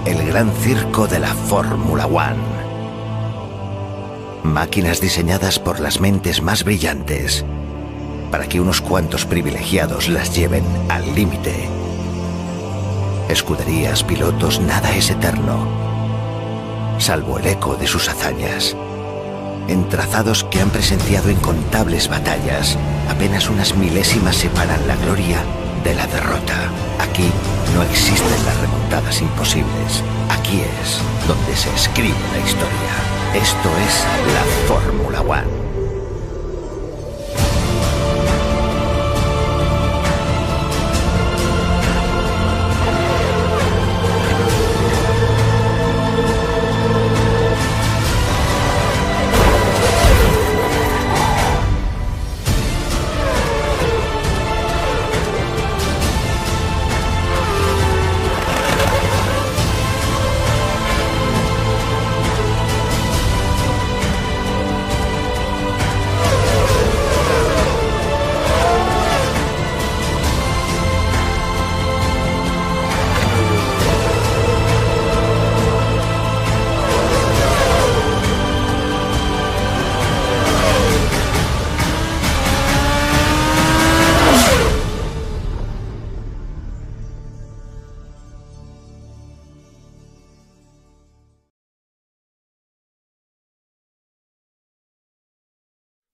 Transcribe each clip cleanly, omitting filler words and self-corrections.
el gran circo de la Fórmula 1. Máquinas diseñadas por las mentes más brillantes para que unos cuantos privilegiados las lleven al límite. Escuderías, pilotos, nada es eterno, salvo el eco de sus hazañas. En trazados que han presenciado incontables batallas, apenas unas milésimas separan la gloria de la derrota. Aquí no existen las remontadas imposibles. Aquí es donde se escribe la historia. Esto es la Fórmula 1.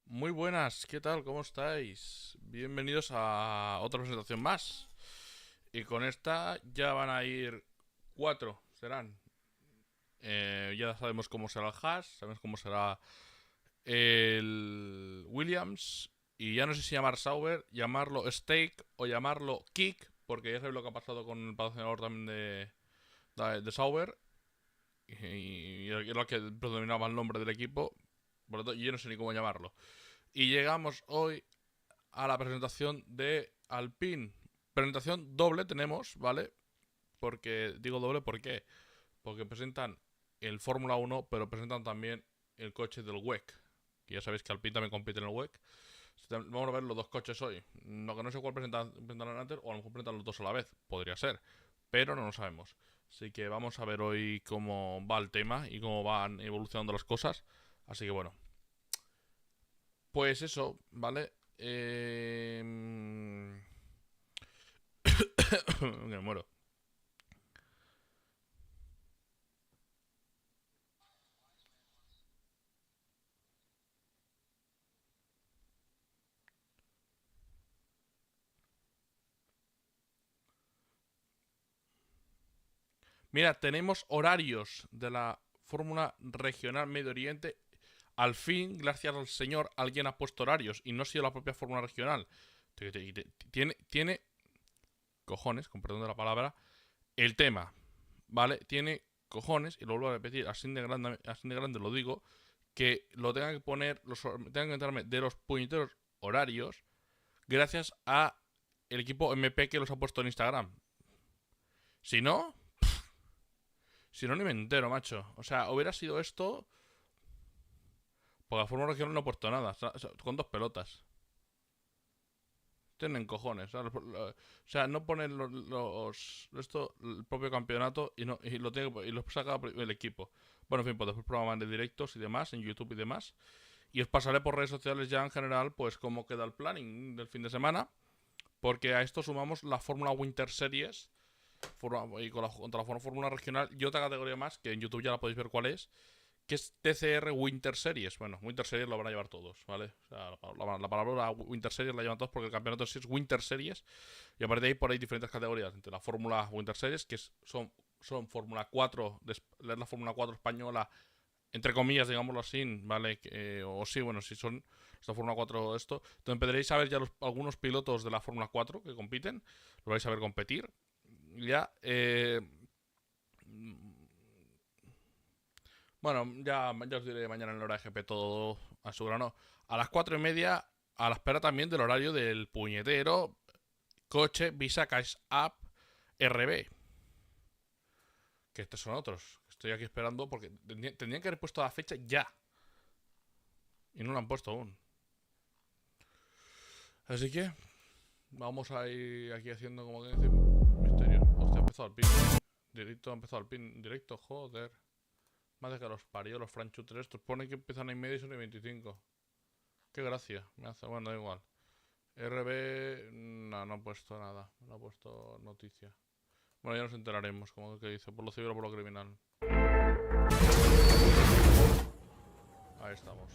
Muy buenas, ¿qué tal? ¿Cómo estáis? Bienvenidos a otra presentación más. Y con esta ya van a ir 4, serán. Ya sabemos cómo será el Haas, sabemos cómo será el Williams. Y ya no sé si llamar Sauber, llamarlo Stake o llamarlo Kick, porque ya sabéis lo que ha pasado con el patrocinador también de Sauber. Y es lo que predominaba el nombre del equipo. Por lo tanto, yo no sé ni cómo llamarlo. Y llegamos hoy a la presentación de Alpine. Presentación doble tenemos, ¿vale? Porque digo doble, ¿por qué? Porque presentan el Fórmula 1, pero presentan también el coche del WEC. Que ya sabéis que Alpine también compite en el WEC. Vamos a ver los dos coches hoy. Lo que no sé cuál presentarán antes, o a lo mejor presentan los dos a la vez. Podría ser, pero no lo sabemos. Así que vamos a ver hoy cómo va el tema y cómo van evolucionando las cosas. Así que bueno. Pues eso, ¿vale? Me muero. Mira, tenemos horarios de la Fórmula Regional Medio Oriente. Al fin, gracias al señor, alguien ha puesto horarios y no ha sido la propia Fórmula Regional. Tiene cojones, con perdón de la palabra, el tema, ¿vale? Tiene cojones, y lo vuelvo a repetir, así de grande lo digo, que lo tengan que poner, tengan que enterarme de los puñeteros horarios gracias a el equipo MP que los ha puesto en Instagram. Si no, ni me entero, macho. O sea, hubiera sido esto, porque la Fórmula Regional no ha puesto nada, con dos pelotas. Tienen cojones. O sea, no ponen el propio campeonato y lo saca el equipo. Bueno, en fin, pues después programan de directos y demás, en YouTube y demás. Y os pasaré por redes sociales ya en general, pues cómo queda el planning del fin de semana. Porque a esto sumamos la Fórmula Winter Series. Y contra la Fórmula Regional y otra categoría más, que en YouTube ya la podéis ver cuál es, que es TCR Winter Series. Bueno, Winter Series lo van a llevar todos, ¿vale? O sea, la palabra Winter Series la llevan todos porque el campeonato sí es Winter Series. Y a partir de ahí, por ahí, diferentes categorías. Entre la Fórmula Winter Series, que son Fórmula 4, es la Fórmula 4 española, entre comillas, digámoslo así, ¿vale? O sí, bueno, si son esta Fórmula 4 esto. Entonces empezaréis a ver ya algunos pilotos de la Fórmula 4 que compiten. Lo vais a ver competir. Ya, bueno, ya os diré mañana en el hora de GP todo a su grano. A las 4:30, a la espera también del horario del puñetero coche Visa Cash App RB. Que estos son otros. Estoy aquí esperando porque tendrían que haber puesto la fecha ya. Y no lo han puesto aún. Así que vamos a ir aquí haciendo como que decir misterio. Hostia, ha empezado el piso. Directo ha empezado Alpine. Directo, joder. Más de que los parió los franchutes estos. Ponen que empiezan a y son y 25. Qué gracia. Me hace. Bueno, da igual. RB. No he puesto nada. No he puesto noticia. Bueno, ya nos enteraremos, como que dice, por lo civil o por lo criminal. Ahí estamos.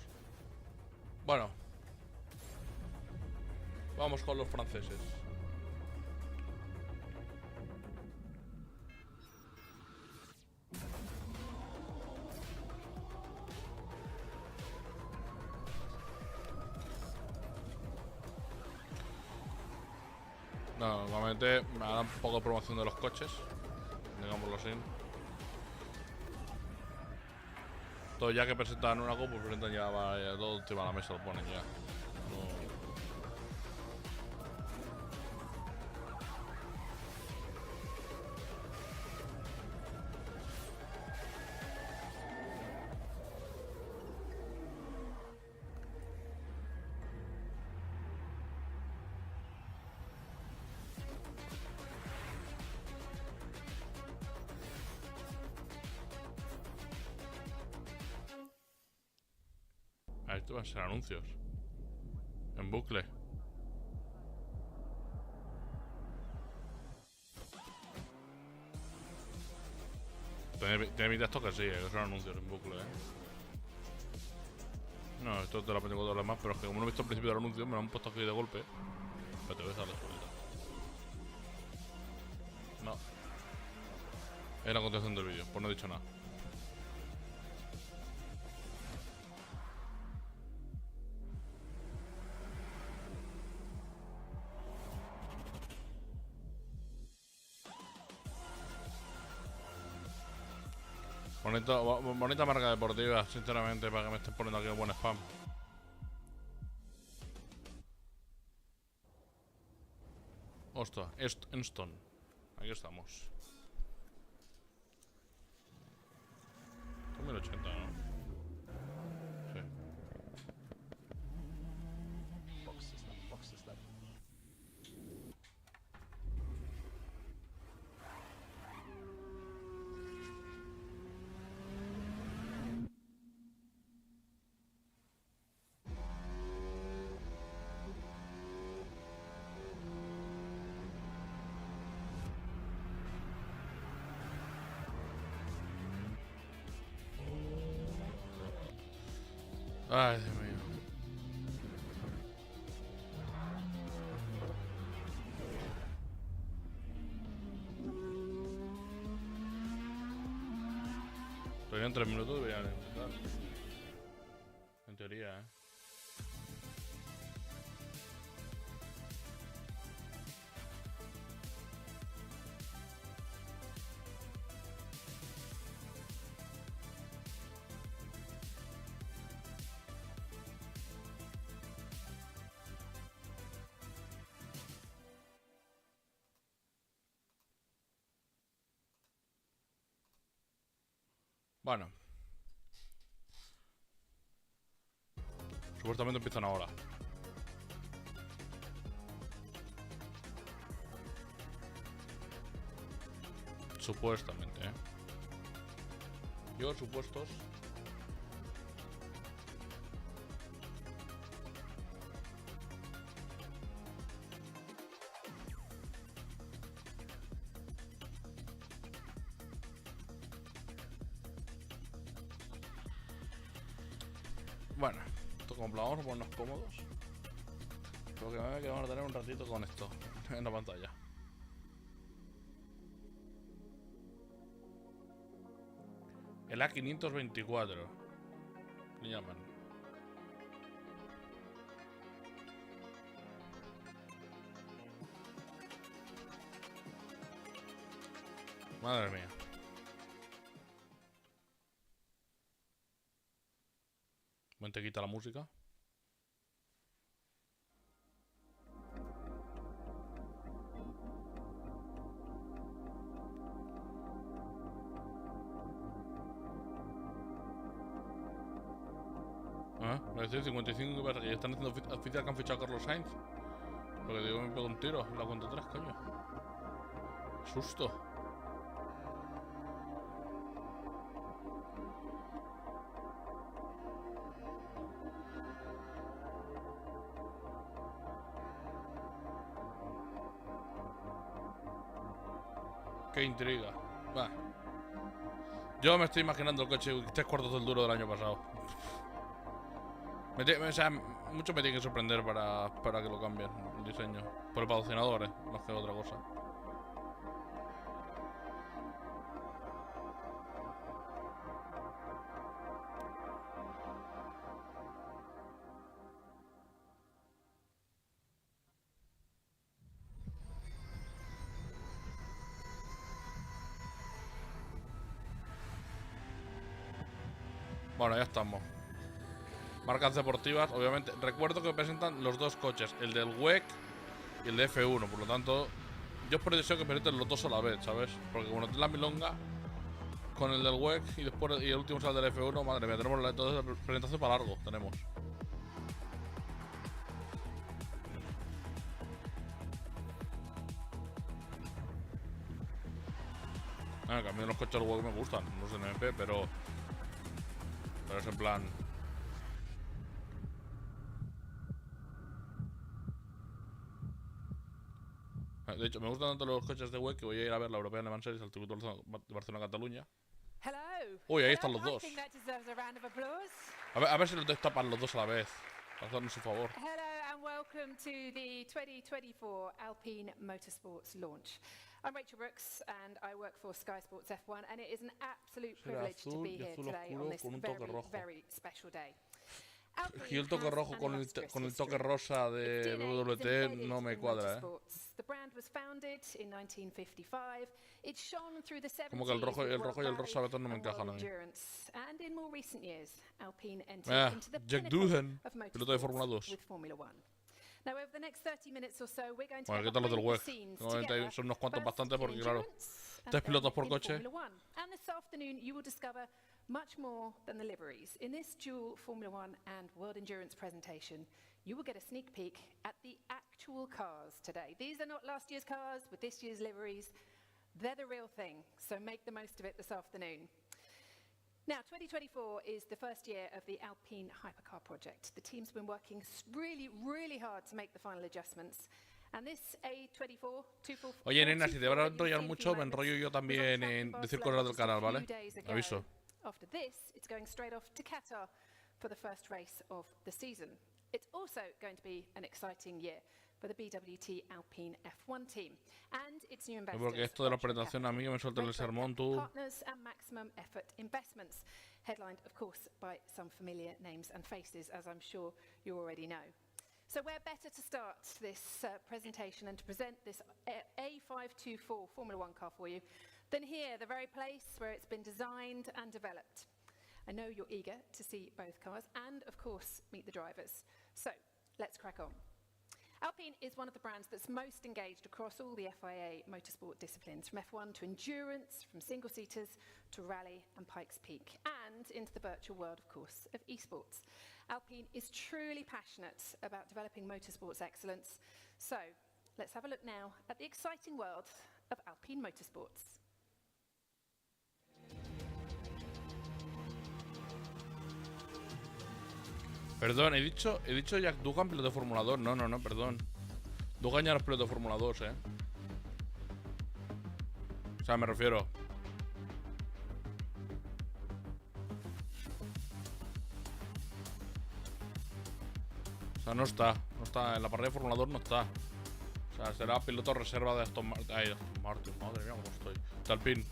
Bueno. Vamos con los franceses. No, normalmente me harán un poco de promoción de los coches, digámoslo así. Todo ya que presentan una pues presentan ya todo encima de la mesa, lo ponen ya. Esto van a ser anuncios. En bucle. Tiene pinta esto que sí, que son anuncios en bucle, No, esto te lo aprendo con todos los demás, pero es que como no he visto al principio del anuncio, me lo han puesto aquí de golpe. Pero te voy a darle solita. No. Es la continuación del vídeo, pues no he dicho nada. Bonita marca deportiva, sinceramente, para que me estén poniendo aquí un buen spam. Ostras, Enston. Aquí estamos. 1080, ¿no? Sí. Ay, Dios mío. Todavía en 3 minutos deberían empezar. En teoría, Bueno. Supuestamente empiezan ahora. Supuestamente, Yo, supuestos. Bueno, esto como vamos a ponernos cómodos. Porque me que vamos a tener un ratito con esto en la pantalla. El A524 le llaman. Madre mía. Te quita la música. Me decía 55 que ya están haciendo oficial que han fichado a Carlos Sainz. Porque digo, me pego un tiro en la cuenta atrás, coño. Susto. Qué intriga. Bah. Yo me estoy imaginando el coche 3/4 del duro del año pasado. O sea, mucho me tiene que sorprender para que lo cambien el diseño. Por el patrocinador, más que otra cosa. Bueno, ya estamos. Marcas deportivas, obviamente. Recuerdo que presentan los dos coches, el del WEC y el de F1. Por lo tanto, yo por deseo que presenten los dos a la vez, ¿sabes? Porque como no tiene la milonga con el del WEC y después y el último sale del F1, madre mía, tenemos la presentación para largo. Tenemos. Que a mí los coches del WEC me gustan, no sé en MP, pero es en plan. De hecho, me gustan tanto los coches de WEC que voy a ir a ver la Europea Le Mans Series al circuito de Barcelona-Cataluña. Uy, ahí están los dos. A ver si los destapan los dos a la vez. Para hacernos un favor. Hello and welcome to the 2024 Alpine Motorsports launch. I'm Rachel Brooks and I work for Sky Sports F1 and it is an absolute privilege to be here today on this very special day. Y el toque rojo con el toque rosa de WT no me cuadra, Como que el rojo y el rosa betón no me encajan a mí. Jack Doohan, piloto de Fórmula 2. Bueno, ¿qué tal los del WEC? Son unos cuantos bastante porque, claro, 3 pilotos por coche. Much more than the liveries. In this dual Formula 1 and World Endurance presentation, you will get a sneak peek at the actual cars today. These are not last year's cars with this year's liveries. They're the real thing, so make the most of it this afternoon. Now, 2024 is the first year of the Alpine Hypercar project. The team's been working really hard to make the final adjustments. And this A24 Oye, nena, si te vas a enrollar mucho, me enrollo yo también en decir cosas del canal, ¿vale? Aviso. After this, it's going straight off to Qatar for the first race of the season. It's also going to be an exciting year for the BWT Alpine F1 team and its new investors. Porque esto de la presentación a mí que me suelta el sermón, tú. Partners and maximum effort investments, headlined, of course, by some familiar names and faces, as I'm sure you already know. So where better to start this presentation and to present this A524 Formula 1 car for you than here, the very place where it's been designed and developed. I know you're eager to see both cars and, of course, meet the drivers. So, let's crack on. Alpine is one of the brands that's most engaged across all the FIA motorsport disciplines, from F1 to endurance, from single-seaters to rally and Pikes Peak, and into the virtual world, of course, of esports. Alpine is truly passionate about developing motorsports excellence. So, let's have a look now at the exciting world of Alpine Motorsports. Perdón, he dicho Jack Doohan, piloto de Fórmula 2. No, perdón. Doohan ya no es piloto de Fórmula 2, O sea, me refiero. O sea, no está en la parrilla de Fórmula 2, no está. O sea, será piloto reserva de Aston Martin. Ay, Aston Martin, madre mía, cómo estoy. De Alpine.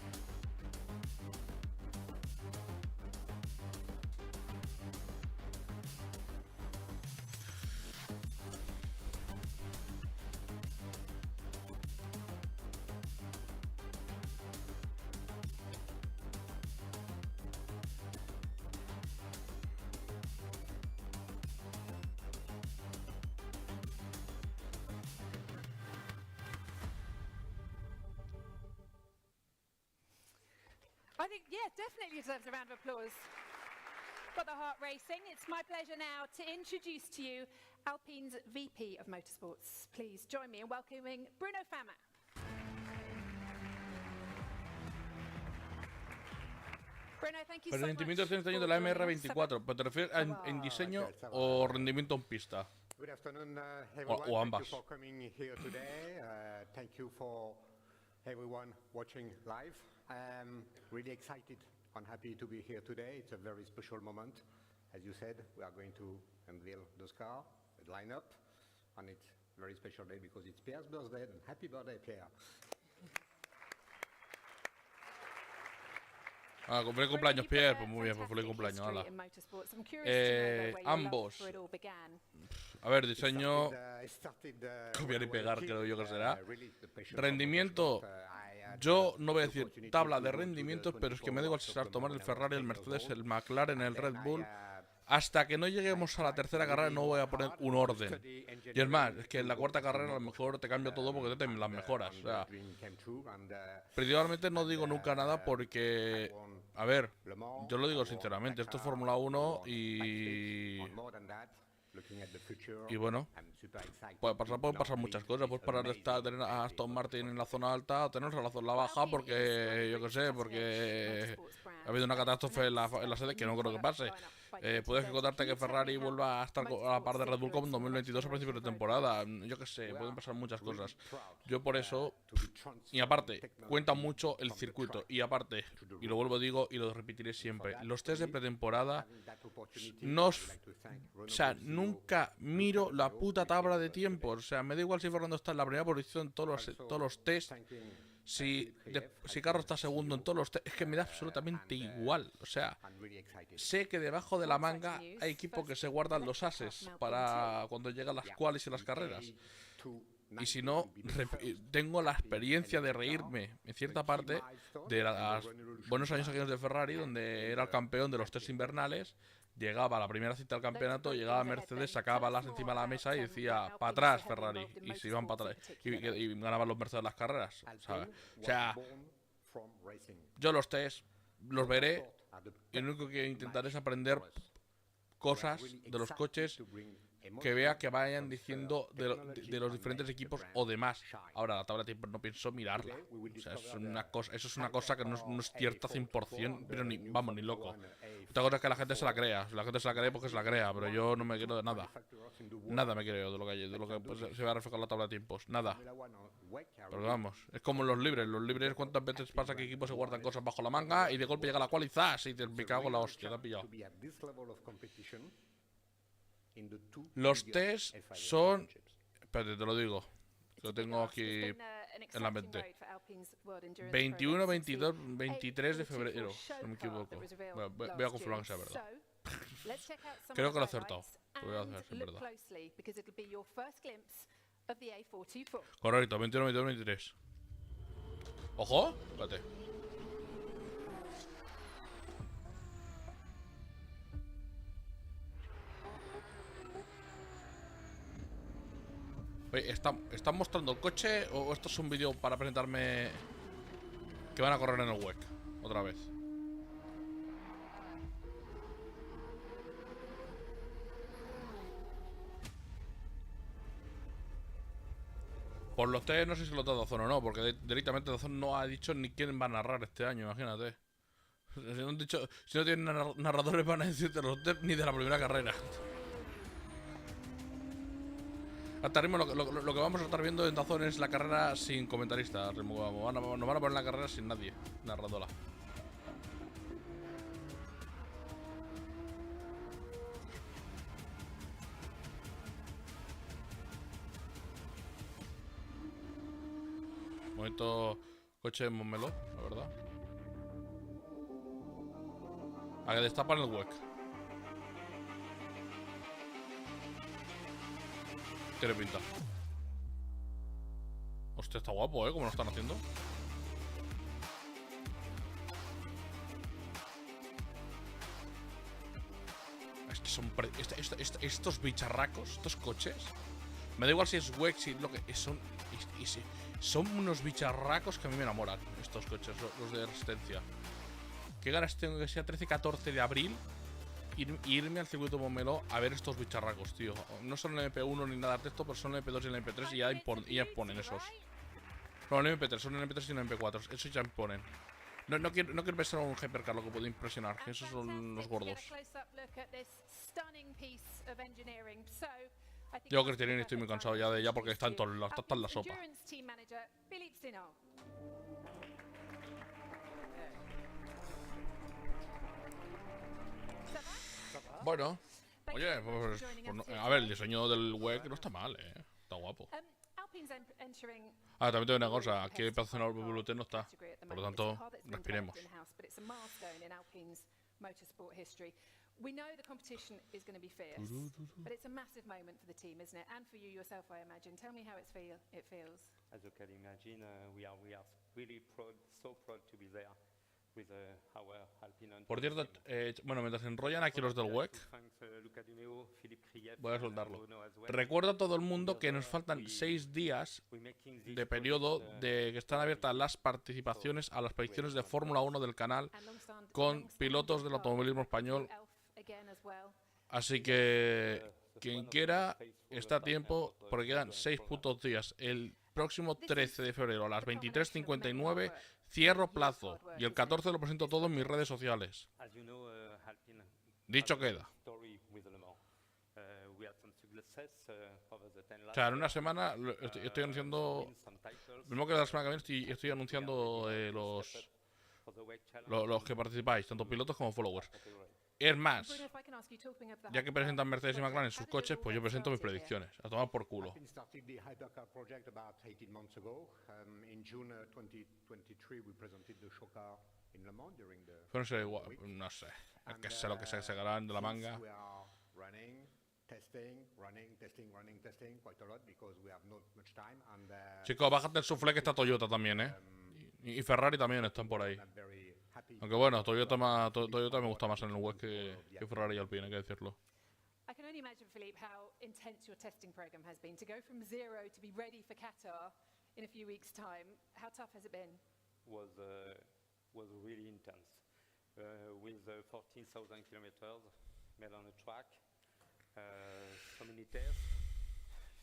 I think, yeah, definitely deserves a round of applause for the heart racing. It's my pleasure now to introduce to you Alpine's VP of Motorsports. Please join me in welcoming Bruno Fama. Bruno, thank you so much. Rendimiento de este año de la MR24, ¿pero te refieres en diseño o rendimiento en pista? Good afternoon, o ambas. Thank you for coming here today. Thank you for everyone watching live. I'm really excited and happy to be here today. It's a very special moment. As you said, we are going to unveil those cars, the lineup, and it's a very special day because it's Pierre's birthday, and happy birthday, Pierre. Ah, feliz cumpleaños, Pierre. Pues muy bien, pues feliz cumpleaños, hala. Ambos. A ver, diseño. Copiar y pegar, creo yo que será. Rendimiento. Yo no voy a decir tabla de rendimientos, pero es que me da igual si se va a tomar el Ferrari, el Mercedes, el McLaren, el Red Bull. Hasta que no lleguemos a la tercera carrera no voy a poner un orden. Y es más, es que en la cuarta carrera a lo mejor te cambio todo porque te las mejoras. O sea, principalmente no digo nunca nada porque, a ver, yo lo digo sinceramente, esto es Fórmula 1 y bueno, pueden pasar muchas cosas. Puedes parar de estar, tener a Aston Martin en la zona alta o tenerlos en la zona baja porque, yo qué sé, porque ha habido una catástrofe en la sede que no creo que pase. Puedes encontrarte que Ferrari vuelva a estar a la par de Red Bull como en 2022 a principios de temporada. Yo qué sé, pueden pasar muchas cosas. Yo por eso, y aparte, cuenta mucho el circuito. Y aparte, y lo vuelvo a digo y lo repetiré siempre, los test de pretemporada o sea, nunca miro la puta tabla de tiempos. O sea, me da igual si Fernando está en la primera posición en todos los test. Si Carlos está segundo en todos los test, es que me da absolutamente igual. O sea, sé que debajo de la manga hay equipos que se guardan los ases para cuando llegan las qualis y las carreras. Y si no, tengo la experiencia de reírme en cierta parte de los buenos años aquellos de Ferrari, donde era el campeón de los test invernales. Llegaba a la primera cita del campeonato, llegaba Mercedes, sacaba las encima de la mesa y decía para atrás Ferrari, y se iban para atrás y ganaban los Mercedes las carreras, ¿sabes? O sea, yo los test los veré y lo único que intentaré es aprender cosas de los coches que vea que vayan diciendo de los diferentes equipos o demás. Ahora, la tabla de tiempos no pienso mirarla. O sea, eso es una cosa que no es cierta 100%, pero ni loco. Otra cosa es que la gente se la crea. La gente se la cree porque se la crea, pero yo no me creo de nada. Nada me creo de lo que pues, se va a reflejar la tabla de tiempos. Nada. Pero vamos, es como en los libres. Los libres, ¿cuántas veces pasa que equipos se guardan cosas bajo la manga y de golpe llega la cual y ¡zas! Y te me cago en la hostia, te ha pillado. Los test son... Espérate, te lo digo. Lo tengo aquí en la mente. 21, 22, 23 de febrero, si no me equivoco. Voy a confirmar que sea verdad. Creo que lo he acertado. Lo voy a hacer, es verdad. Correcto, 21, 22, 23. ¡Ojo! Espérate. Oye, ¿están mostrando el coche o esto es un vídeo para presentarme que van a correr en el WEC? Otra vez. Por los test no sé si lo da Dazón o no, porque directamente Dazón no ha dicho ni quién va a narrar este año, imagínate. Si no tienen narradores van a decirte los test ni de la primera carrera. Hasta ritmo, lo que vamos a estar viendo en Dazón es la carrera sin comentarista. Nos van a poner la carrera sin nadie narrándola. Momento coche de Montmeló, la verdad. A que destapan el WEC. Tiene pinta. Hostia, está guapo, como lo están haciendo. Es que son estos bicharracos, estos coches. Me da igual si es WEC, si lo que son. Son unos bicharracos que a mí me enamoran. Estos coches, los de resistencia. Qué ganas tengo que sea 13-14 de abril irme al circuito Montmeló a ver estos bicharracos, tío. No son el MP1 ni nada de esto, pero son el MP2 y el MP3 y ya imponen esos. No, el MP3, son el MP3 y el MP4. Esos ya imponen. No quiero pensar en un hypercar, lo que puede impresionar, que esos son los gordos. Yo, Cristianini, estoy muy cansado ya de ella porque está en todos lados, está en la sopa. Bueno, oye, pues, a ver, el diseño del WEC no está mal, está guapo. Ah, también te digo una cosa, aquí el pedazo de WT no está, por lo tanto, respiremos. We know the competition is going to be fierce, but it's a massive moment for the team, isn't it? And for you yourself, I imagine. Tell me how it feels. As you can imagine, we are really proud, so proud to be there with our Alpine. Por cierto, bueno, mientras enrollan aquí los del WEC, voy a soltarlo. Recuerdo a todo el mundo que nos faltan 6 días de periodo de que están abiertas las participaciones a las predicciones de Fórmula 1 del canal con pilotos del automovilismo español. Así que quien quiera está a tiempo porque quedan 6 putos días. El próximo 13 de febrero a las 23:59 cierro plazo y el 14 lo presento todo en mis redes sociales. Dicho queda. O sea, en una semana estoy anunciando. Mismo que la semana que viene estoy anunciando los que participáis, tanto pilotos como followers. Es más, ya que presentan Mercedes y McLaren en sus coches, pues yo presento mis predicciones. A tomar por culo. Pero no sé, no sé. Es que sé lo que se sacarán de la manga. Chicos, bájate el soufflé que está Toyota también, y Ferrari también están por ahí. Aunque bueno, Toyota me gusta más en el WEC que Ferrari y Alpine, hay que decirlo. I can only imagine, Philippe, how intense your testing program has been. To go from 0 to be ready for Qatar in a few weeks' time, how tough has it been? Was really intense. With 14,000 kilometers made on the track, so many tests,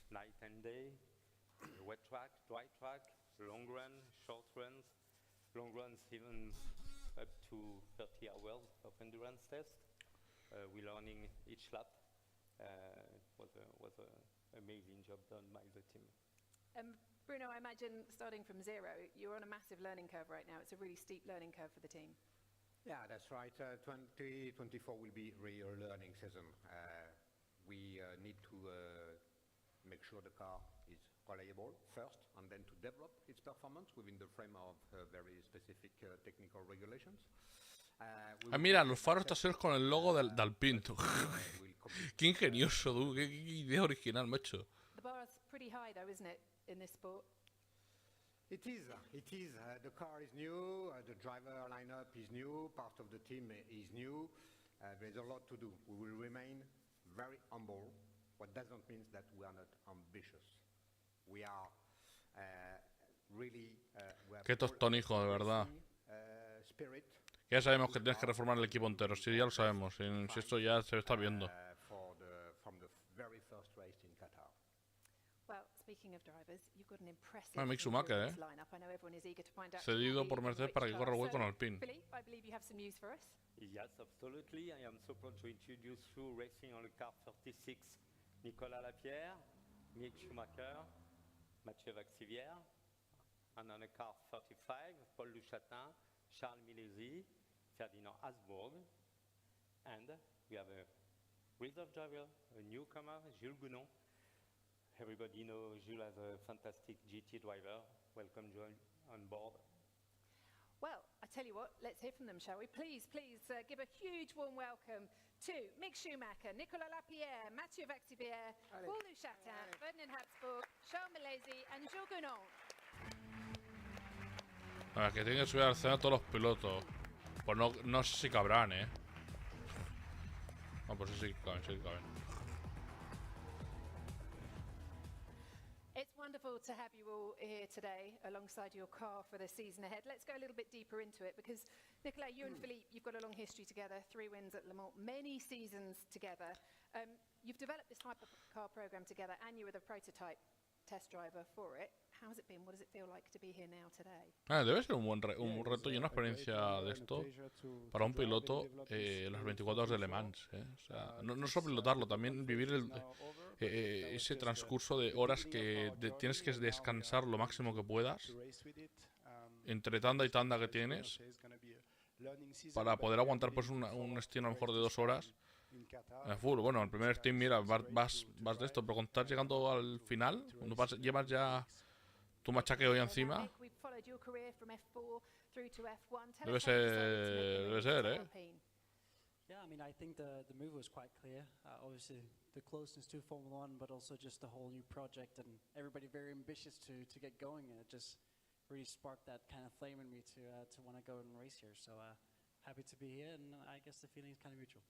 night and day, wet track, dry track, long run, short runs, long runs even up to 30 hours of endurance test. We're learning each lap. Was an amazing job done by the team. Bruno, I imagine starting from 0, you're on a massive learning curve right now. It's a really steep learning curve for the team. Yeah, that's right. 2024 will be really a learning season. We need to make sure the car is reliable first, and then to develop its performance within the frame of very specific technical regulations. Mira, los faros traseros con el logo del Alpine. Qué ingenioso, tú. Qué idea original, macho. The bar is pretty high, though, isn't it, in this sport? It is. The car is new, the driver lineup is new, part of the team is new. There's a lot to do. We will remain very humble. What doesn't mean that we are not ambitious. We are really. Qué tostón, hijo, de verdad. Spirit. Ya sabemos que tienes que reformar el equipo entero. Sí, ya lo sabemos. Si esto ya se está viendo. Mick Schumacher, cedido por Mercedes para que corra el WEC con Alpine. Yes, absolutely. I am so proud to introduce you racing on the car 36, Nicolas Lapierre, Mick Schumacher, Mathieu Vaxivière, and on the car 35, Paul Duchatin, Charles Milesi, Ferdinand Asbourg, and we have a reserve driver, a newcomer, Jules Gounon. Everybody knows Jules as a fantastic GT driver. Welcome, Jules, on board. Well, I tell you what, let's hear from them, shall we? Please give a huge warm welcome to Mick Schumacher, Nicolas Lapierre, Mathieu Vaxivière, Paul Duchatin, Ferdinand Habsburg, Charles Milesi, and Jules Gounon. A ver, que tienen que subir al escenario todos los pilotos. Pues no sé si cabrán, No, pues sí caben. It's wonderful to have you all here today alongside your car for the season ahead. Let's go a little bit deeper into it because, Nicolas, you and Philippe, you've got a long history together, 3 wins at Le Mans, many seasons together. You've developed this hypercar program together and you were the prototype test driver for it. how's it been? What does it feel like to be here now today? Debe ser un un reto y una experiencia de esto para un piloto las 24 horas de Le Mans. O sea, no solo pilotarlo, también vivir ese transcurso de horas que tienes que descansar lo máximo que puedas entre tanda y tanda que tienes para poder aguantar pues un destino a lo mejor de 2 horas full. Bueno, el primer steam, mira, vas de esto, pero cuando estás llegando al final, cuando llevas ya tu machaqueo ahí encima, debe ser, Yeah, I mean, I think the move was quite clear. Obviously, the closeness to Formula One, but also just a whole new project, and everybody very ambitious to get going. And it just really sparked that kind of flame in me to want to go and race here. So happy to be here, and I guess the feeling is kind of mutual.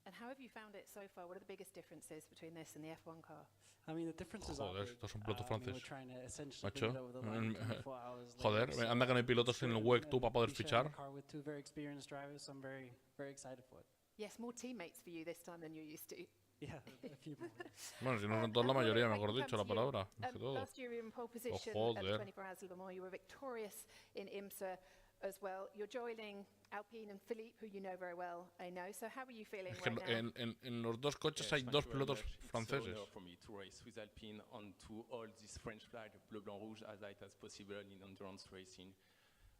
And how have you found it so far? What are the biggest differences between this and the F1 car? I mean, the differences are Joder, big. estos son pilotos franceses. We're trying to essentially Macho. bring it over the line 24 hours Joder, later. anda que no hay pilotos en el WEC tú para poder Be sharing fichar. a car with two very experienced drivers. I'm very, very excited for it. Yes, more teammates for you this time than you're used to. Yeah, a few more. Bueno, si no son todos la mayoría, mejor dicho, la palabra. Más que todo. Last year you were in pole position Oh, at the joder. 24 Hours of Le Mans. You were victorious in IMSA as well. You're joining Alpine and Philippe, who you know very well, I know. So how are you feeling Es que right now? en los dos coches hay dos pilotos franceses. It's an honor for me to race with Alpine on to all this French flag, bleu, blanc, rouge, as light as possible in endurance racing.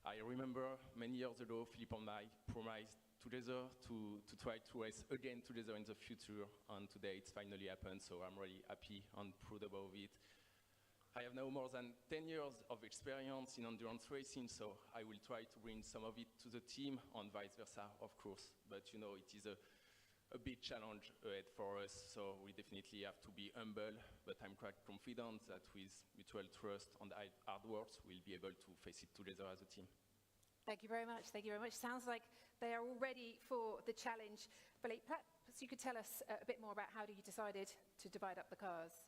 I remember many years ago, Philippe and I promised together to try to race again together in the future, and today it's finally happened, so I'm really happy and proud about it. I have now more than 10 years of experience in endurance racing, so I will try to bring some of it to the team and vice versa, of course. But you know, it is a big challenge ahead for us, so we definitely have to be humble, but I'm quite confident that with mutual trust and hard work, we'll be able to face it together as a team. Thank you very much. Thank you very much. Sounds like they are all ready for the challenge. Philippe, perhaps you could tell us a bit more about how you decided to divide up the cars.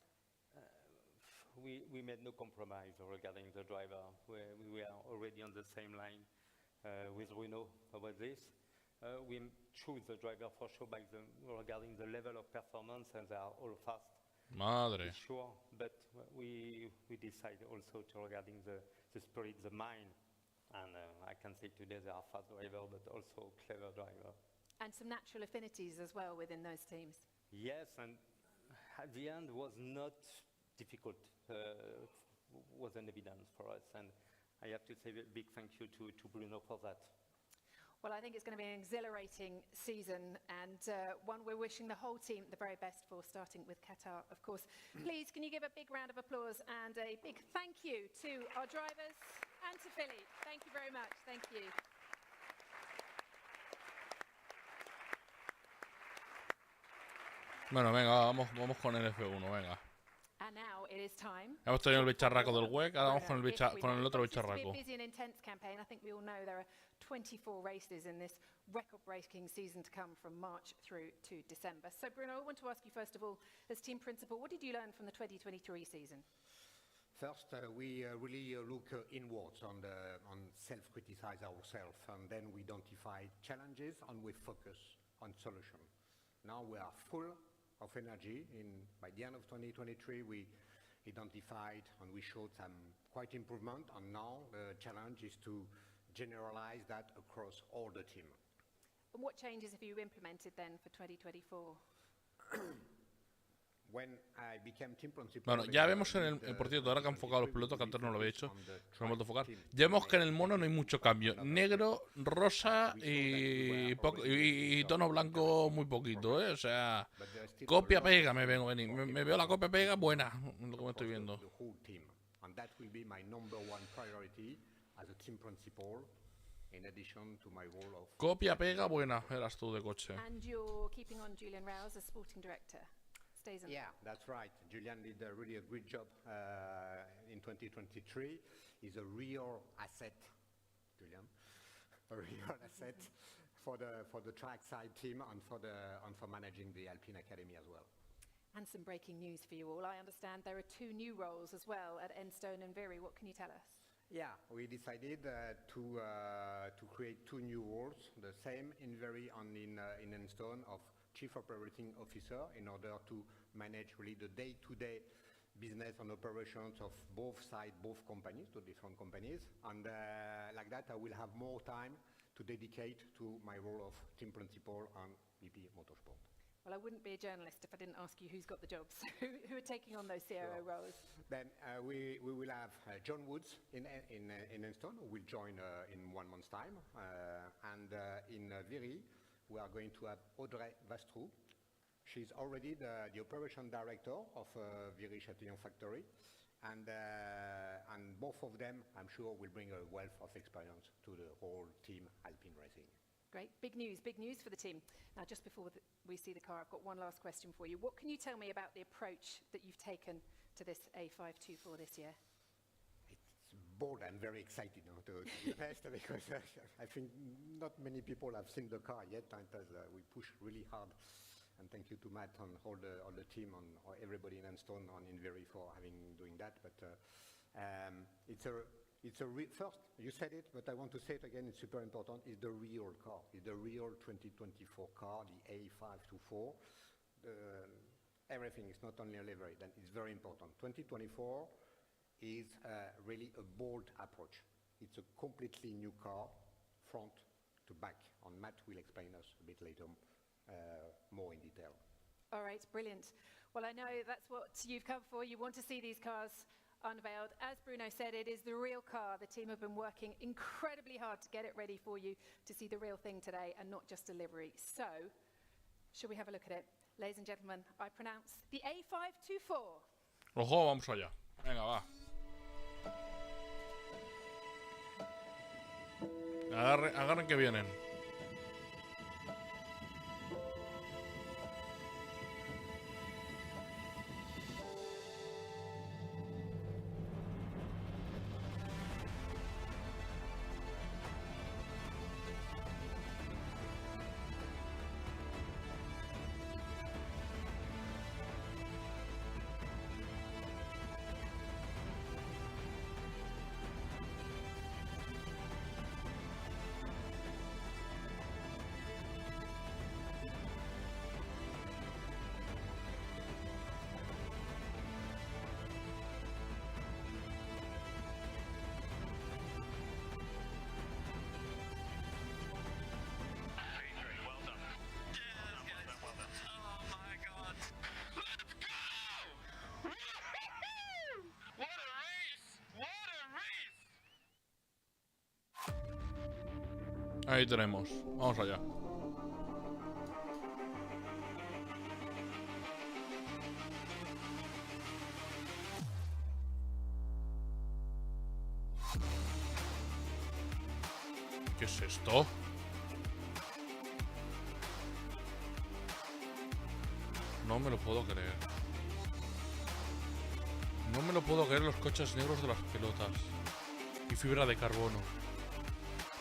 We made no compromise regarding the driver. We are already on the same line with Renault about this. We choose the driver for sure regarding the level of performance, and they are all fast. Madre. Sure, but we decide also regarding the spirit, the mind, and I can say today they are fast driver, but also clever driver. And some natural affinities as well within those teams. Yes, and at the end was not difficult, was an evidence for us, and I have to say a big thank you to Bruno for that. Well, I think it's going to be an exhilarating season, and one we're wishing the whole team the very best for, starting with Qatar, of course. Please, can you give a big round of applause and a big thank you to our drivers and to Philippe. Thank you very much. Thank you. Bueno, venga, vamos con el F1, venga. And now it is time. Hemos tenido el bicharraco del WEC, ahora vamos con el otro bicharraco. It's busy and intense campaign. I think we all know there are 24 races in this record-breaking season to come from March through to December. So, Bruno, I want to ask you first of all, as team principal, what did you learn from the 2023 season? First, we really look inwards on self-criticize ourselves, and then we identify challenges and we focus on solution. Now we are full of energy. By the end of 2023, we identified and we showed some quite improvement, and now the challenge is to generalize that across all the team. And what changes have you implemented then for 2024? When I became team principal, Bueno, ya vemos por cierto, ahora que han enfocado los pilotos, que antes no lo había hecho, se lo han vuelto a enfocar. Ya vemos que en el mono no hay mucho cambio. Negro, rosa y tono blanco muy poquito, ¿eh? O sea, copia-pega me veo la copia-pega buena, lo que me estoy viendo. Copia-pega buena eras tú de coche. And you're keeping on Julian Rouse as sporting director. Yeah, that's right. Julian did really a great job in 2023. He's a real asset, Julian, a real asset for the trackside team and for managing the Alpine Academy as well. And some breaking news for you all. I understand there are 2 new roles as well at Enstone and Viry. What can you tell us? Yeah, we decided to create 2 new roles, the same in Viry and in Enstone, of Chief Operating Officer, in order to manage really the day-to-day business and operations of both sides, both companies, two different companies. And like that, I will have more time to dedicate to my role of team principal and VP Motorsport. Well, I wouldn't be a journalist if I didn't ask you who's got the jobs, who are taking on those CRO roles. Then we will have John Woods in Enston, who will join in 1 month's time. And in Viry, we are going to have Audrey Vastrou. She's already the operation director of Viry Chatillon factory. And both of them, I'm sure, will bring a wealth of experience to the whole team Alpine Racing. Great, big news for the team. Now, just before we see the car, I've got one last question for you. What can you tell me about the approach that you've taken to this A524 this year? It's bold and very excited to be honest, because I think not many people have seen the car yet, and we push really hard. And thank you to Matt and all the team and everybody in Enston and in Viry for doing that. But first, you said it, but I want to say it again, it's super important, it's the real car. It's the real 2024 car, the A524. Everything is not only a livery, then it's very important. 2024 is really a bold approach. It's a completely new car, front to back. And Matt will explain us a bit later more in detail. All right, brilliant. Well, I know that's what you've come for. You want to see these cars unveiled. As Bruno said, it is the real car. The team have been working incredibly hard to get it ready for you to see the real thing today and not just a livery. So, shall we have a look at it? Ladies and gentlemen, I pronounce the A524. Ojo, vamos allá. Venga, va. Agarren que vienen. Ahí tenemos. Vamos allá. ¿Qué es esto? No me lo puedo creer. No me lo puedo creer, los coches negros de las pelotas. Y fibra de carbono.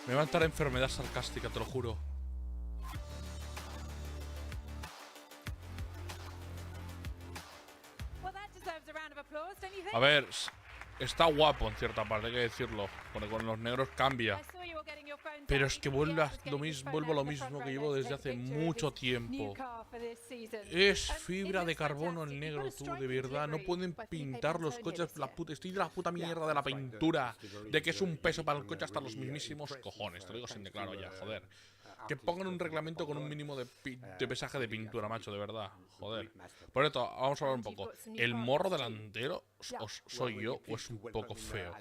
Me va a entrar enfermedad sarcástica, te lo juro. A ver, está guapo en cierta parte, hay que decirlo. Porque con los negros cambia. Pero es que vuelvo a lo mismo que llevo desde hace mucho tiempo. Es fibra de carbono el negro, tú, de verdad. No pueden pintar los coches. Estoy de la puta mierda de la pintura. De que es un peso para el coche hasta los mismísimos cojones. Te lo digo sin declaro ya, joder. Que pongan un reglamento con un mínimo de pesaje de pintura, macho, de verdad. Joder. Por esto, vamos a hablar un poco. ¿El morro delantero soy yo o es un poco feo?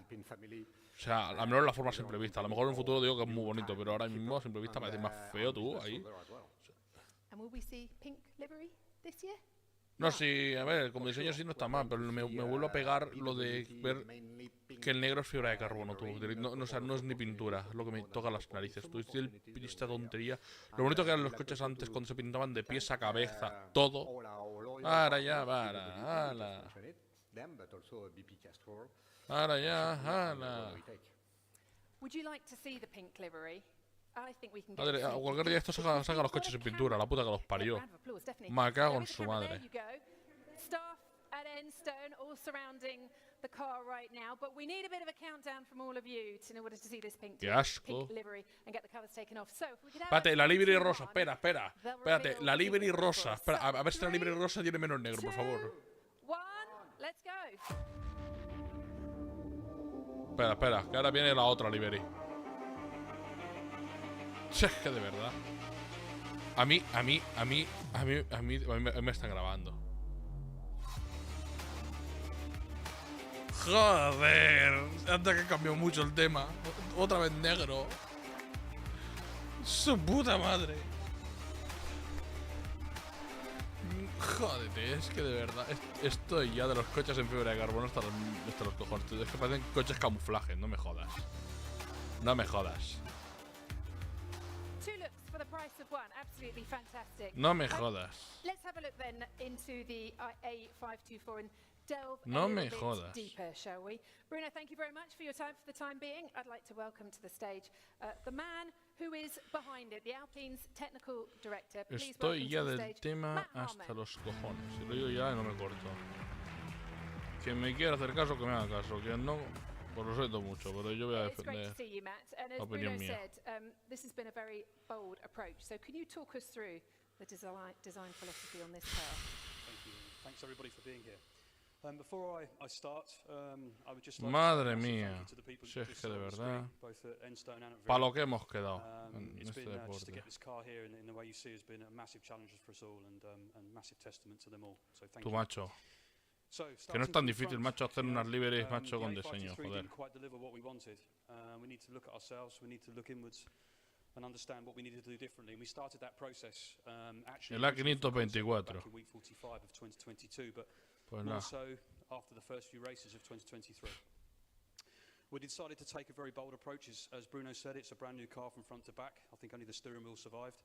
O sea, al menos la forma a simple vista. A lo mejor en un futuro digo que es muy bonito, pero ahora mismo a simple vista me parece más feo, tú, ahí. No, sí, a ver, como diseño sí no está mal, pero me vuelvo a pegar lo de ver que el negro es fibra de carbono, tú. O sea, no es ni pintura, es lo que me toca las narices. Tú dices esta tontería. Lo bonito que eran los coches antes cuando se pintaban de pies a cabeza, todo. Ahora ya, ala. Ahora ya, ala. Madre, a cualquier día esto saca los coches en pintura, la puta que los parió. Me cago en su madre. ¡Qué asco! Espérate, la livery rosa, espérate, la livery rosa. Espera, a ver si la livery rosa tiene menos negro, por favor. let's go. Espera, que ahora viene la otra livery. Es que de verdad. A mí me están grabando. Joder, anda que cambió mucho el tema. Otra vez negro. Su puta madre. Jódete, es que de verdad estoy ya de los coches en fibra de carbono hasta los cojones. Es que parecen coches camuflaje, no me jodas. No me jodas. Two looks for the price of one. Absolutely fantastic. No me jodas. Let's have a look then into the A524 and delve No a me little jodas. bit deeper, shall we? Bruno, thank you very much for your time for the time being. I'd like to welcome to the stage the man who is behind it, the Alpine's technical director. Please Estoy welcome ya to the del stage, tema Matt hasta Harmon. los cojones. Si lo digo ya y no me corto. Quien me quiera hacer caso, que me haga caso. Quien no, pues lo siento mucho, pero yo voy a It's great to defender. see you, Matt. And as opinión Bruno mía. said, this has been a very bold approach. So can you talk us through the design philosophy on this car? Thank you. Thanks everybody for being here. Before I start, I would just like Madre to say a massive mía. thank you to the people Si that es just que de saw the verdad. screen, both at Enstone and at Para lo Villa. que hemos quedado en It's este been just to deporte. get this car here in the way you see has been a massive challenge for us all and massive testament to them all. So thank Tu you. macho. So, Que no es starting tan from the difícil, front, macho, hacer you know, unas liveries, macho, the con A523 diseño, joder. didn't quite deliver what we wanted. We need to look at ourselves, we need to look inwards and understand what we needed to do differently. And we started that process actually El originally from concept A524. back in week 45 of 2022, but Pues more nada. so after the first few races of 2023. We decided to take a very bold approach. As Bruno said, it's a brand new car from front to back. I think only the steering wheel survived.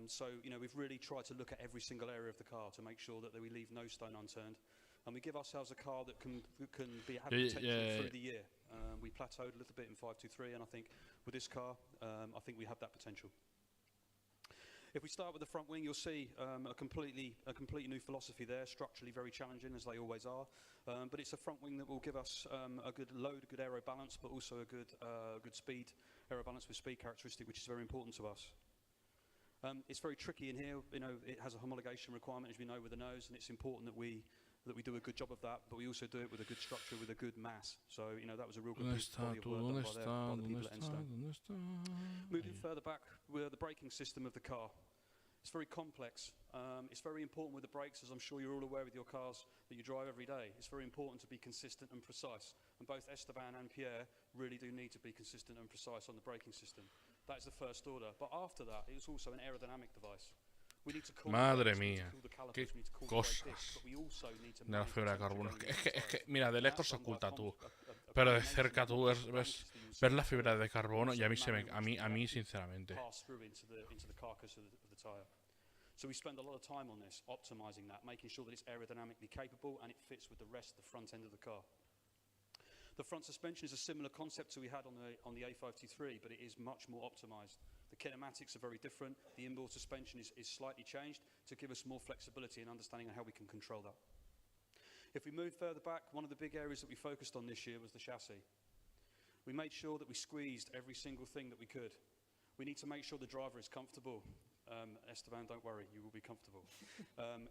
So, you know, we've really tried to look at every single area of the car to make sure that we leave no stone unturned. And we give ourselves a car that can have potential through the year. We plateaued a little bit in 523, and I think with this car, I think we have that potential. If we start with the front wing, you'll see a completely new philosophy there, structurally very challenging, as they always are. But it's a front wing that will give us a good load, a good aero balance, but also a good speed, aero balance with speed characteristic, which is very important to us. It's very tricky in here. You know, it has a homologation requirement, as we know, with the nose, and it's important that we do a good job of that, but we also do it with a good structure, with a good mass. So, you know, that was a real good ¿Dónde piece of body está of tú? work ¿Dónde done está? by the ¿Dónde people at está? Enstone. ¿Dónde está? Moving further back, with the braking system of the car. It's very complex. It's very important with the brakes, as I'm sure you're all aware with your cars that you drive every day. It's very important to be consistent and precise. And both Esteban and Pierre really do need to be consistent and precise on the braking system. That is the first order. But after that, it's also an aerodynamic device. We need to cool Madre the brakes, we need mía, to cool the calipers, qué we need to cool the brake cosas discs, but we also need to de la manage fibra de the carbono. temperature Es que, going mira, de inside. lejos That's se done by a oculta tú, combination pero de of cerca tú branches ves that you ves see la fibra de carbono y a mí, which a mí actually sinceramente. pass through into the carcass of the tyre. So we spend a lot of time on this, optimizing that, making sure that it's aerodynamically capable and it fits with the rest of the front end of the car. The front suspension is a similar concept to we had on the A523, but it is much more optimized. The kinematics are very different. The inboard suspension is slightly changed to give us more flexibility and understanding of how we can control that. If we move further back, one of the big areas that we focused on this year was the chassis. We made sure that we squeezed every single thing that we could. We need to make sure the driver is comfortable. Esteban, don't worry, you will be comfortable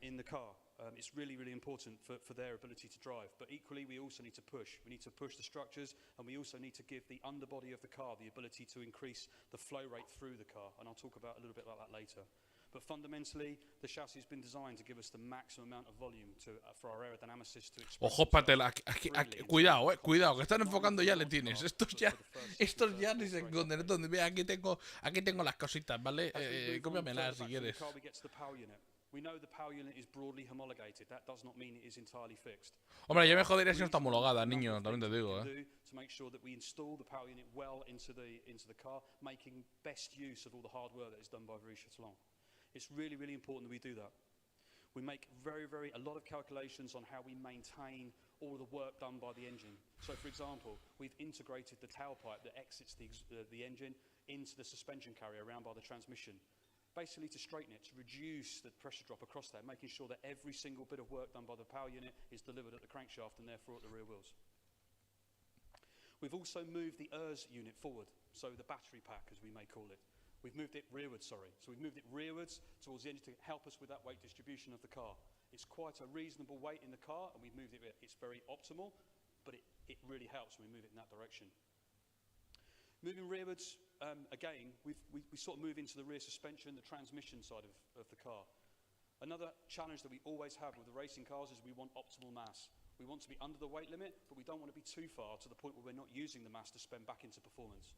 in the car. It's really, really important for their ability to drive. But equally, we also need to push. We need to push the structures, and we also need to give the underbody of the car the ability to increase the flow rate through the car. And I'll talk about a little bit about that later. But fundamentally, the chassis has been designed to give us the maximum amount of volume for our aerodynamicists to express. Ojo, patela, cuidado, cuidado, que están enfocando ya le tienes. Estos ya ni se esconden. Entonces, mira, aquí tengo las cositas, ¿vale? Cómpiamelas si quieres. We know the power unit is broadly homologated. That does not mean it is entirely fixed. Hombre, ya me jodería si no está homologada, niño, también te digo, To make sure that we install the power unit well into the car, making best use of all the hard work that is done by Varisha Talon. It's really, really important that we do that. We make a lot of calculations on how we maintain all the work done by the engine. So, for example, we've integrated the tailpipe that exits the engine into the suspension carrier around by the transmission, basically to straighten it, to reduce the pressure drop across there, making sure that every single bit of work done by the power unit is delivered at the crankshaft and therefore at the rear wheels. We've also moved the ERS unit forward, so the battery pack, as we may call it. We've moved it rearwards, sorry. So we've moved it rearwards towards the engine to help us with that weight distribution of the car. It's quite a reasonable weight in the car, and we've moved it. It's very optimal, but it really helps when we move it in that direction. Moving rearwards, again, we sort of move into the rear suspension, the transmission side of the car. Another challenge that we always have with the racing cars is we want optimal mass. We want to be under the weight limit, but we don't want to be too far to the point where we're not using the mass to spend back into performance.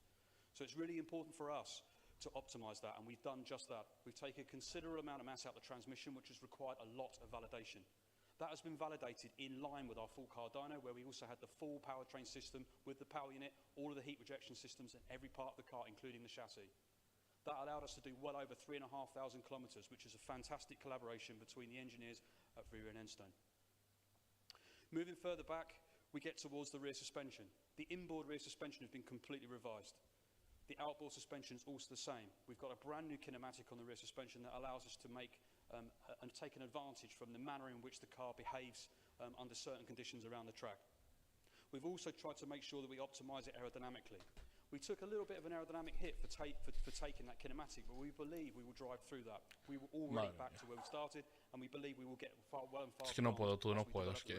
So it's really important for us to optimize that, and we've done just that. We've taken a considerable amount of mass out of the transmission, which has required a lot of validation. That has been validated in line with our full car dyno, where we also had the full powertrain system with the power unit, all of the heat rejection systems in every part of the car, including the chassis. That allowed us to do well over 3,500 kilometers, which is a fantastic collaboration between the engineers at Vira and Enstone. Moving further back, we get towards the rear suspension. The inboard rear suspension has been completely revised. The outboard suspension is also the same. We've got a brand new kinematic on the rear suspension that allows us to make and take an advantage from the manner in which the car behaves under certain conditions around the track. We've also tried to make sure that we optimize it aerodynamically. We took a little bit of an aerodynamic hit for taking that kinematic, but we believe we will drive through that. We will already back to where we started, and we believe we will get well and far. Es que no puedo, tú, no puedo, es que...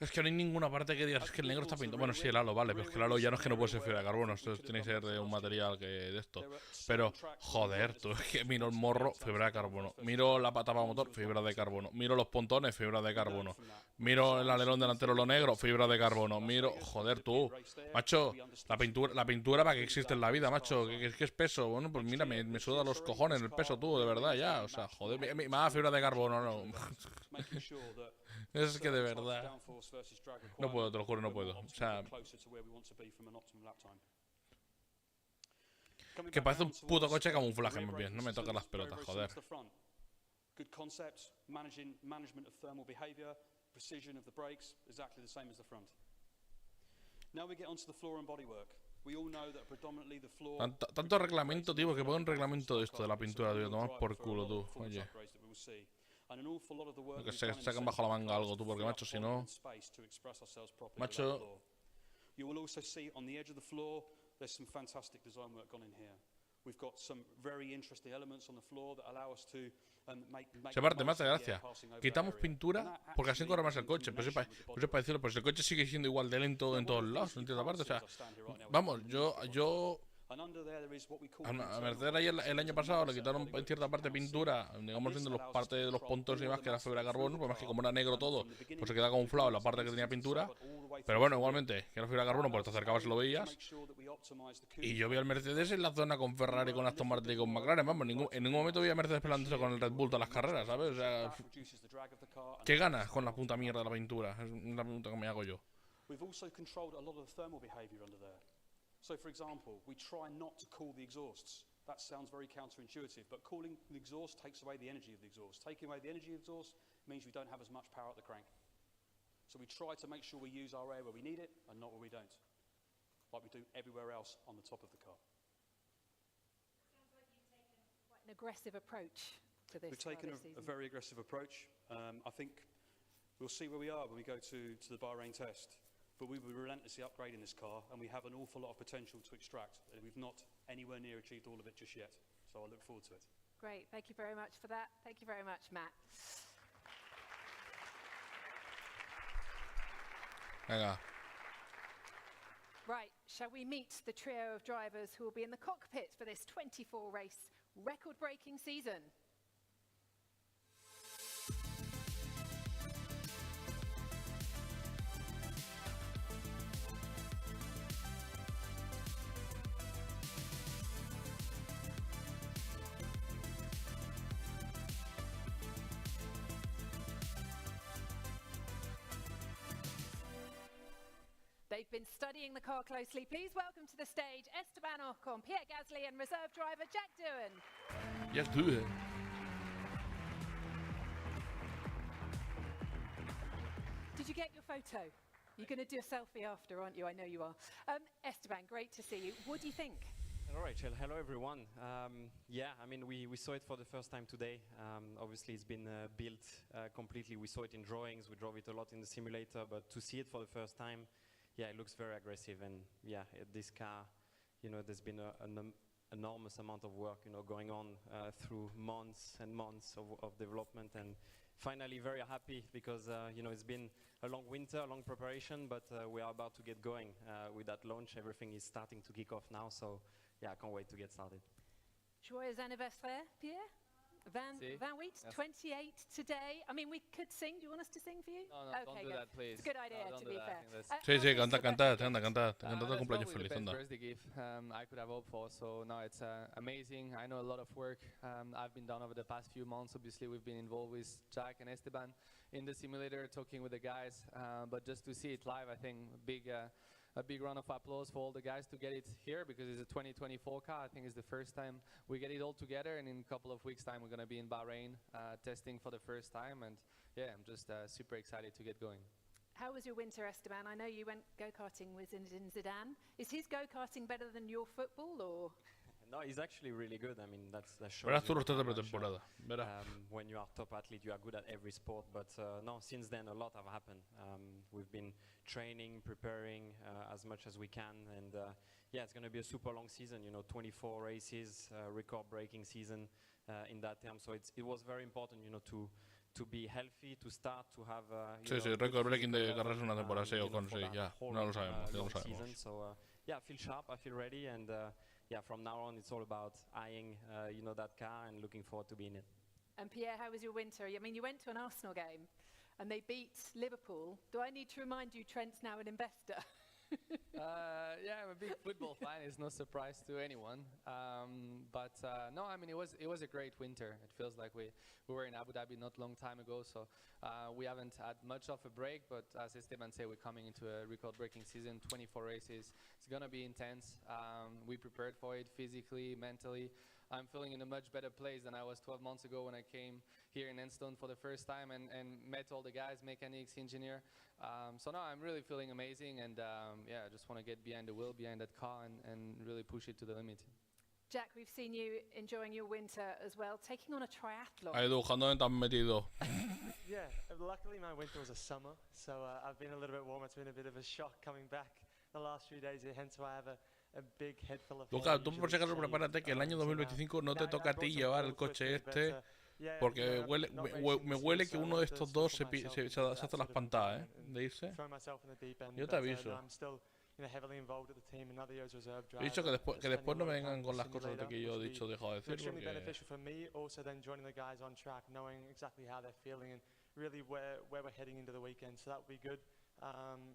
Es que no hay ninguna parte que digas, es que el negro está pintado. Bueno, sí, el halo, vale, pero es que el halo ya no es que no puede ser fibra de carbono, esto tiene que ser de un material que de esto. Pero, joder, tú, es que miro el morro, fibra de carbono. Miro la pata para motor, fibra de carbono. Miro los pontones, fibra de carbono. Miro el alerón delantero, lo negro, fibra de carbono. Miro, joder, tú, macho, la pintura para que existe en la vida, macho, que es peso. Bueno, pues mira, me suda los cojones el peso, tú, de verdad, ya. O sea, joder, más fibra de carbono, no. Es que de verdad no puedo, te lo juro, no puedo. O sea, que parece un puto coche de camuflaje, más bien. No me tocan las pelotas, joder. Good concept, management of thermal behavior, precision of the brakes, exactly the same as the front. Now we get onto the floor and bodywork. We all know that predominantly the floor. Tanto reglamento, tío, que pongo un reglamento de esto de la pintura, tío. Tomas por culo, tú. Oye. Que se sacan bajo la manga algo, tú, porque macho, si no... Macho... You will also see on the edge of the floor, there's some fantastic design work gone in here. We've got some very interesting elements on the floor that allow us to make se parte, me hace gracia. Quitamos pintura porque así corre más el coche. Pues es para decirlo, pues el coche sigue siendo igual de lento en todos lados, en todas partes. O sea, vamos, yo a Mercedes ahí el año pasado le quitaron en cierta parte pintura, digamos viendo los partes de los pontones y más, que era fibra de carbono, pues más que como era negro todo, pues se queda camuflado en la parte que tenía pintura. Pero bueno, igualmente, que era fibra de carbono, pues te acercabas y lo veías. Y yo vi al Mercedes en la zona con Ferrari, con Aston Martin y con McLaren, vamos, en ningún momento vi a Mercedes peleándose con el Red Bull todas las carreras, ¿sabes? O sea, ¿qué ganas con la puta mierda de la pintura? Es una pregunta que me hago yo. So, for example, we try not to cool the exhausts. That sounds very counterintuitive, but cooling the exhaust takes away the energy of the exhaust. Taking away the energy of the exhaust means we don't have as much power at the crank. So we try to make sure we use our air where we need it and not where we don't, like we do everywhere else on the top of the car. Sounds like you've taken quite an aggressive approach to this. We've taken a very aggressive approach. I think we'll see where we are when we go to the Bahrain test. But we were relentlessly upgrading this car, and we have an awful lot of potential to extract. We've not anywhere near achieved all of it just yet, so I look forward to it. Great, thank you very much for that. Thank you very much, Matt. Venga. Right, shall we meet the trio of drivers who will be in the cockpit for this 24-race record-breaking season? They've been studying the car closely. Please welcome to the stage Esteban Ocon, Pierre Gasly and reserve driver Jack Doohan. Jack Doohan. Did you get your photo? You're going to do a selfie after, aren't you? I know you are. Esteban, great to see you. What do you think? Hello, Rachel. Hello, everyone. Yeah, I mean, we saw it for the first time today. Obviously, it's been built completely. We saw it in drawings. We drove it a lot in the simulator. But to see it for the first time, yeah, it looks very aggressive. And yeah, this car, you know, there's been a enormous amount of work, going on through months and months of development, and finally very happy because it's been a long winter, a long preparation, but we are about to get going with that launch. Everything is starting to kick off now, so yeah, I can't wait to get started. Joyeux anniversaire, Pierre. 28, 28 today. I mean, we could sing. Do you want us to sing for you? No, okay, don't do good. that, please. It's a good idea, No, to don't be do that. fair. Sí, sí, canta, canta, todo cumpleaños That's feliz, probably anda. the best birthday gift I could have hoped for. So no, it's amazing. I know a lot of work I've been done over the past few months. Obviously, we've been involved with Jack and Esteban in the simulator, talking with the guys. But just to see it live, I think a big round of applause for all the guys to get it here, because it's a 2024 car. I think it's the first time we get it all together, and in a couple of weeks' time we're going to be in Bahrain testing for the first time, and yeah, I'm just super excited to get going. How was your winter, Esteban? I know you went go-karting with Zinedine Zidane. Is his go-karting better than your football, or...? No, he's actually really good. I mean, that shows Verás tú los test de how much, pretemporada. Verás. when you are top athlete, you are good at every sport. But no, since then a lot have happened. We've been training, preparing as much as we can, and yeah, it's going to be a super long season. 24 races, record-breaking season in that term. So it was very important, to be healthy, to start, to have Sí, sí, record-breaking de carreras en una temporada, sí, o con sí, ya, no lo sabemos, ya lo sabemos. So yeah, I feel sharp, I feel ready, and yeah, from now on it's all about eyeing, that car and looking forward to being in it. And Pierre, how was your winter? I mean, you went to an Arsenal game and they beat Liverpool. Do I need to remind you Trent's now an investor? Yeah, I'm a big football fan. It's no surprise to anyone. But no, I mean, it was a great winter. It feels like we were in Abu Dhabi not long time ago, so we haven't had much of a break. But as Esteban said, we're coming into a record-breaking season, 24 races. It's gonna be intense. We prepared for it physically, mentally. I'm feeling in a much better place than I was 12 months ago when I came here in Enstone for the first time and met all the guys, mechanics, engineer. So no, I'm really feeling amazing, and yeah, I just want to get behind the wheel, behind that car, and really push it to the limit. Jack, we've seen you enjoying your winter as well, taking on a triathlon. Ahí dibujando en tan metido. Yeah, luckily my winter was a summer, so I've been a little bit warmer. It's been a bit of a shock coming back the last few days here, hence why I have a big head full of Luca, tú por si acaso prepárate que el año 2025 no te toca a ti llevar el coche este, porque me huele que uno de estos dos se hace las pantadas, de irse. Yo te aviso. He dicho que después no me vengan con las cosas de que yo he dicho, dejado de decir, porque... beneficial for me also then joining the guys on track, knowing exactly how they're feeling and really where we're heading into the weekend, so that would be good.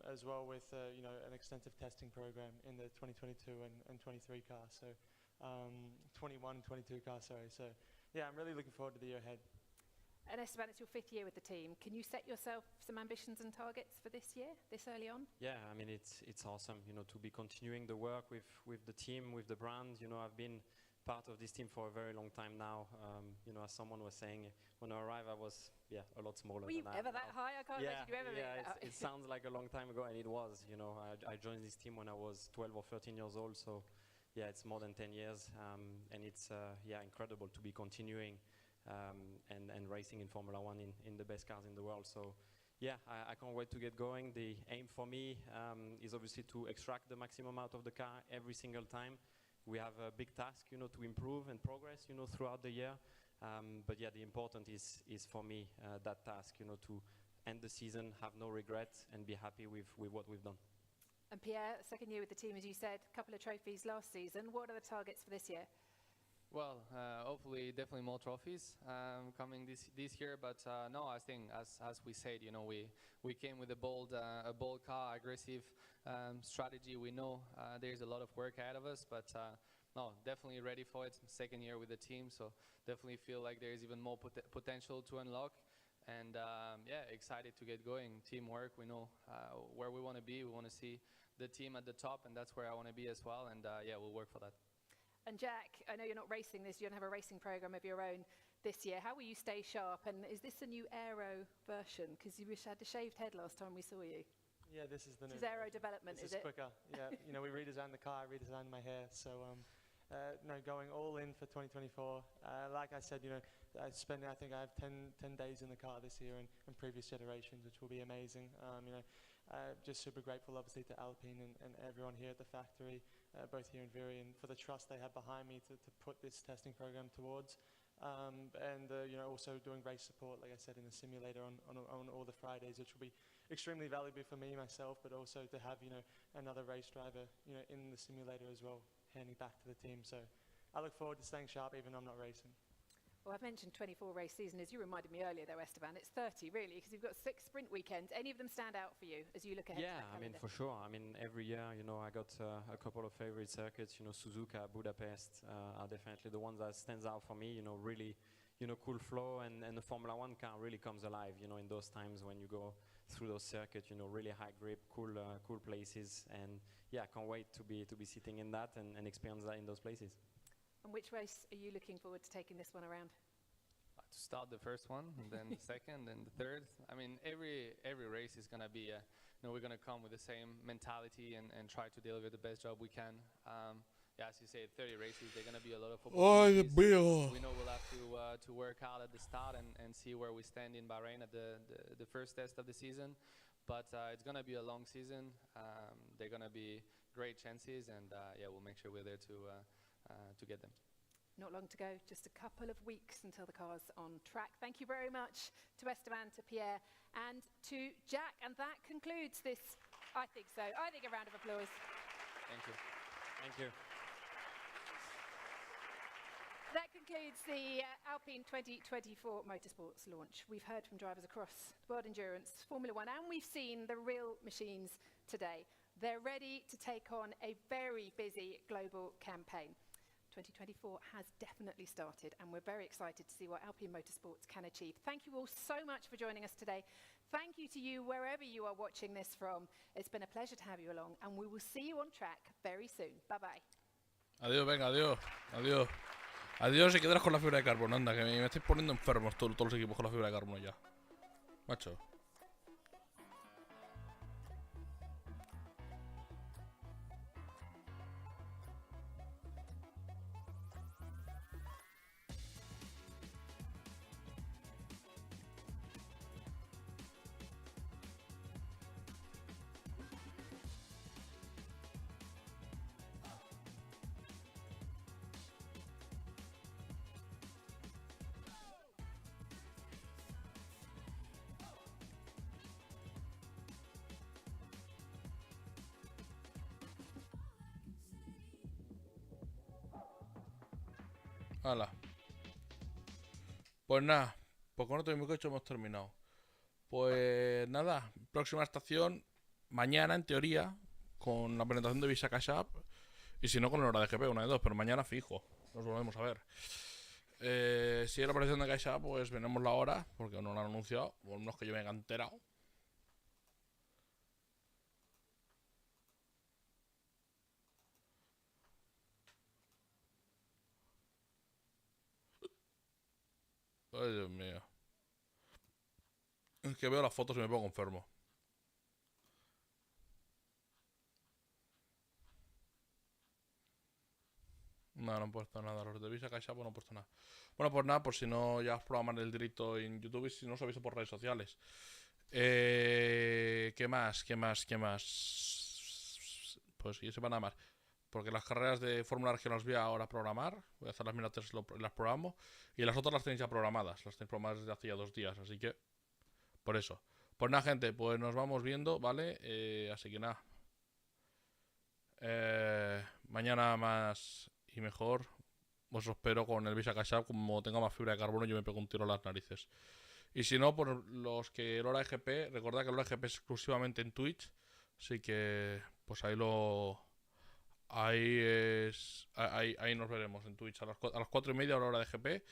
As well with an extensive testing program in the 2022 and 23 car, so 21 and 22 car, sorry. So yeah, I'm really looking forward to the year ahead. And Esteban, it's your 5th year with the team. Can you set yourself some ambitions and targets for this year, this early on? Yeah, I mean, it's awesome, to be continuing the work with the team, with the brand. I've been part of this team for a very long time now. As someone was saying, when I arrived, I was a lot smaller. Were you ever that high? I can't imagine you ever been. It sounds like a long time ago, and it was. I joined this team when I was 12 or 13 years old, so yeah, it's more than 10 years, and it's incredible to be continuing and racing in Formula One in the best cars in the world. So yeah, I can't wait to get going. The aim for me is obviously to extract the maximum out of the car every single time. We have a big task, to improve and progress, throughout the year. But yeah, the important is for me that task, to end the season, have no regrets, and be happy with what we've done. And Pierre, 2nd year with the team, as you said, a couple of trophies last season. What are the targets for this year? Well, hopefully, definitely more trophies coming this year. But no, I think as we said, we came with a bold car, aggressive strategy. We know there's a lot of work ahead of us, but no, definitely ready for it. 2nd year with the team, so definitely feel like there's even more potential to unlock. And yeah, excited to get going. Teamwork, we know where we want to be. We want to see the team at the top, and that's where I want to be as well. And yeah, we'll work for that. And Jack, I know you're not racing this, you don't have a racing program of your own this year. How will you stay sharp? And is this a new aero version? Because you had a shaved head last time we saw you. Yeah, this is the new. This is aero development, this is it? Quicker. Yeah, we redesigned the car, redesigned my hair. So no, going all in for 2024. Like I said, I think I have 10 days in the car this year and previous generations, which will be amazing. Just super grateful, obviously, to Alpine and everyone here at the factory. both here in Viri, and for the trust they have behind me to put this testing program towards. And also doing race support, like I said, in the simulator on all the Fridays, which will be extremely valuable for me myself, but also to have another race driver in the simulator as well, handing back to the team. So I look forward to staying sharp even though I'm not racing. Well, I've mentioned 24 race season, as you reminded me earlier though, Esteban. It's 30 really, because you've got 6 sprint weekends. Any of them stand out for you as you look ahead to that calendar? I mean, for sure. I mean, every year, I got a couple of favorite circuits. Suzuka, Budapest are definitely the ones that stands out for me. Really, cool flow, and the Formula One car really comes alive. In those times when you go through those circuits. Really high grip, cool places, and yeah, I can't wait to be sitting in that and experience that in those places. And which race are you looking forward to taking this one around? To start the first one, and then the second, and the third. I mean, every race is gonna be, we're gonna come with the same mentality and try to deliver the best job we can. As you say, 30 races, they're gonna be a lot of opportunities. We know we'll have to work hard at the start and see where we stand in Bahrain at the first test of the season. But it's gonna be a long season. They're gonna be great chances, and we'll make sure we're there to get them. Not long to go, just a couple of weeks until the car's on track. Thank you very much to Esteban, to Pierre, and to Jack. And that concludes this, I think so. I think a round of applause. Thank you. Thank you. That concludes the Alpine 2024 Motorsports launch. We've heard from drivers across World Endurance, Formula One, and we've seen the real machines today. They're ready to take on a very busy global campaign. 2024 has definitely started, and we're very excited to see what Alpine Motorsports can achieve. Thank you all so much for joining us today. Thank you to you wherever you are watching this from. It's been a pleasure to have you along, and we will see you on track very soon. Bye-bye. Adiós, venga, adiós. Adiós. Adiós y quedaros con la fibra de carbono. Anda, que me estáis poniendo enfermos todos los equipos con la fibra de carbono ya. Macho. Hala. Pues nada, pues con otro mismo hecho hemos terminado. Pues nada, próxima estación mañana en teoría, con la presentación de Visa Cash App, y si no con la hora de GP, una de dos, pero mañana fijo, nos volvemos a ver. Si es la presentación de Cash App, pues veremos la hora, porque no lo han anunciado, por menos que yo me haya enterado. Ay, Dios mío. Es que veo las fotos y me pongo enfermo. No, no he puesto nada. Los de Visa Cash App no he puesto nada. Bueno, pues nada, por si no ya os programan el directo en YouTube y si no os aviso por redes sociales. ¿Qué más? Pues sí, sepa nada más. Porque las carreras de Fórmula Regional las voy a ahora programar. Voy a hacer las minas y las programo. Y las otras las tenéis ya programadas. Las tenéis programadas desde hace ya 2 días. Así que, por eso. Pues nada, gente, pues nos vamos viendo, ¿vale? Así que nada. Mañana más y mejor. Os espero con el Visa Cash App. Como tenga más fibra de carbono, yo me pego un tiro a las narices. Y si no, por los que el hora EGP, recordad que el hora EGP es exclusivamente en Twitch. Así que, pues ahí ahí nos veremos en Twitch a las 4:30 hora de GP.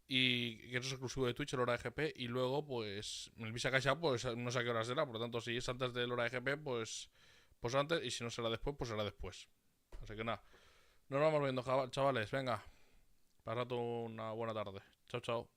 Y que eso es exclusivo de Twitch, el hora de GP. Y luego, pues, el Visa Cash App, pues no sé a qué hora será. Por lo tanto, si es antes del hora de GP, pues antes. Y si no será después, pues será después. Así que nada. Nos vamos viendo, chavales. Venga. Pasad una buena tarde. Chao, chao.